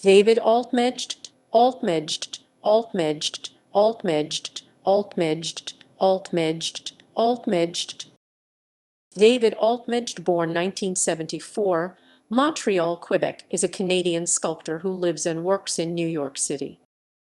David Altmejd, Altmejd, Altmejd, Altmejd, Altmejd, Altmejd, Altmejd. David Altmejd, born 1974, Montreal, Quebec, is a Canadian sculptor who lives and works in New York City.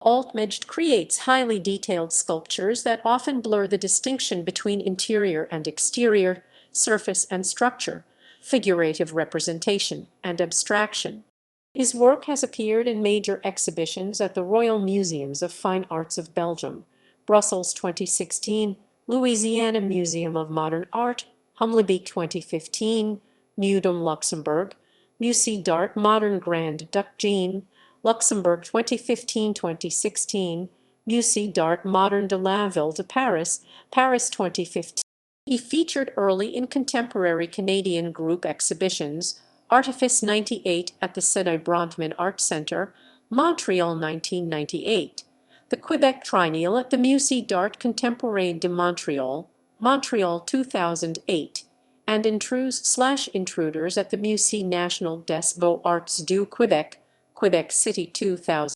Altmejd creates highly detailed sculptures that often blur the distinction between interior and exterior, surface and structure, figurative representation, and abstraction. His work has appeared in major exhibitions at the Royal Museums of Fine Arts of Belgium, Brussels 2016, Louisiana Museum of Modern Art, Humlebaek 2015, Mudam Luxembourg, Musée d'Art Moderne Grand Duc Jean, Luxembourg 2015-2016, Musée d'Art Moderne de la Ville de Paris, Paris 2015. He featured early in contemporary Canadian group exhibitions, Artifice 98 at the Saidye Bronfman Art Center, Montreal 1998, the Québec Triennial at the Musée d'Art Contemporain de Montréal, Montreal 2008, and Intrus/Intruders at the Musée National des Beaux-Arts du Québec, Quebec City 2000.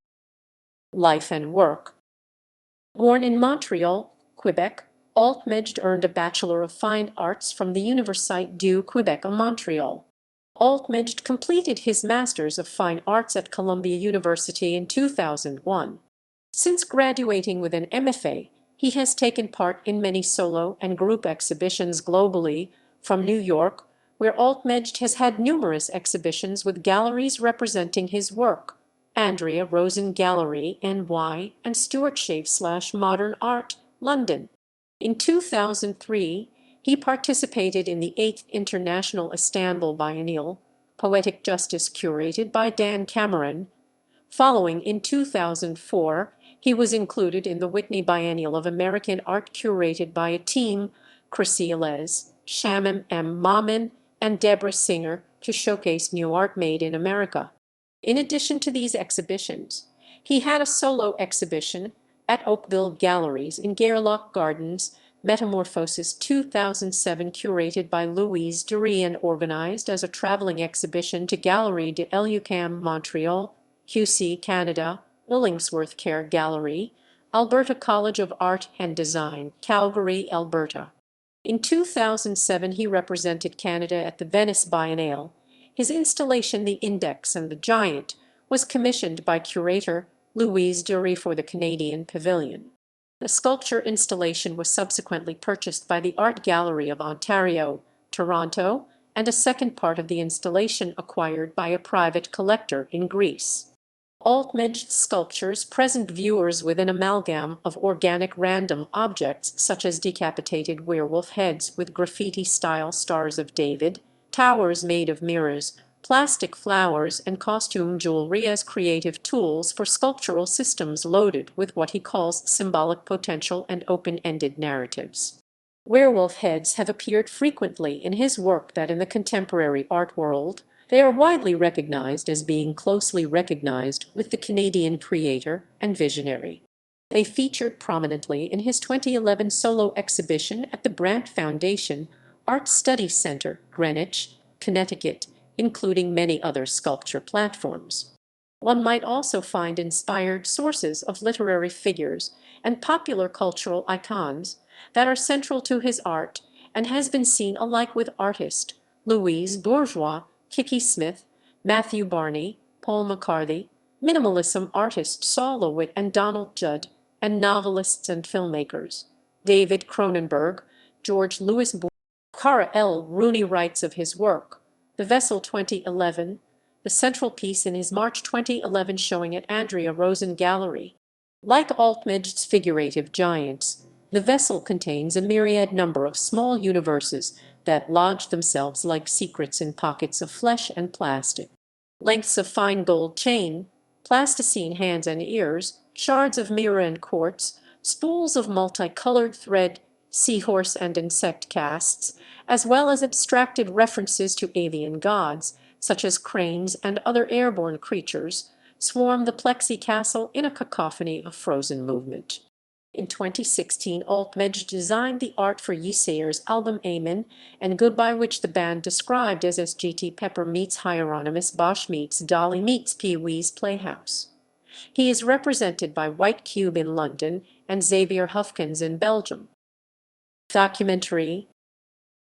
Life and work. Born in Montreal, Quebec, Altmejd earned a Bachelor of Fine Arts from the Université du Québec à Montreal. Altmejd completed his Masters of Fine Arts at Columbia University in 2001. Since graduating with an MFA, he has taken part in many solo and group exhibitions globally, from New York, where Altmejd has had numerous exhibitions with galleries representing his work, Andrea Rosen Gallery, NY, and Stuart Shave/Modern Art, London. In 2003, he participated in the 8th International Istanbul Biennial, Poetic Justice curated by Dan Cameron. Following in 2004, he was included in the Whitney Biennial of American Art curated by a team, Chrysalis, Shamim M. Mamin, and Deborah Singer, to showcase new art made in America. In addition to these exhibitions, he had a solo exhibition at Oakville Galleries in Gairloch Gardens, Metamorphosis 2007, curated by Louise Dury and organized as a traveling exhibition to Galerie de l'UQAM Montreal, QC Canada, Illingsworth Care Gallery, Alberta College of Art and Design, Calgary, Alberta. In 2007, he represented Canada at the Venice Biennale. His installation, The Index and the Giant, was commissioned by curator Louise Dury for the Canadian Pavilion. The sculpture installation was subsequently purchased by the Art Gallery of Ontario, Toronto, and a second part of the installation acquired by a private collector in Greece. Altmejd's sculptures present viewers with an amalgam of organic random objects such as decapitated werewolf heads with graffiti-style Stars of David, towers made of mirrors, plastic flowers, and costume jewelry as creative tools for sculptural systems loaded with what he calls symbolic potential and open-ended narratives. Werewolf heads have appeared frequently in his work that in the contemporary art world, they are widely recognized as being closely recognized with the Canadian creator and visionary. They featured prominently in his 2011 solo exhibition at the Brant Foundation Art Study Center, Greenwich, Connecticut, including many other sculpture platforms. One might also find inspired sources of literary figures and popular cultural icons that are central to his art and has been seen alike with artist Louise Bourgeois, Kiki Smith, Matthew Barney, Paul McCarthy, minimalism artist Saul Lewitt and Donald Judd, and novelists and filmmakers. David Cronenberg, George Louis Bourgeois. Cara L. Rooney writes of his work, The Vessel 2011, the central piece in his March 2011 showing at Andrea Rosen Gallery. Like Altmejd's figurative giants, The Vessel contains a myriad number of small universes that lodge themselves like secrets in pockets of flesh and plastic. Lengths of fine gold chain, plasticine hands and ears, shards of mirror and quartz, spools of multicolored thread, seahorse and insect casts, as well as abstracted references to alien gods, such as cranes and other airborne creatures, swarm the plexi castle in a cacophony of frozen movement. In 2016, Altmejd designed the art for Yesair's album Amen and Goodbye, which the band described as SGT Pepper meets Hieronymus Bosch meets Dolly meets Pee-wee's Playhouse. He is represented by White Cube in London and Xavier Hufkens in Belgium. Documentary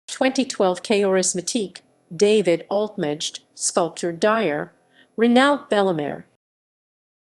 2012 Charismatique, David Altmejd, Sculptor Dyer, Renaud Bellemare,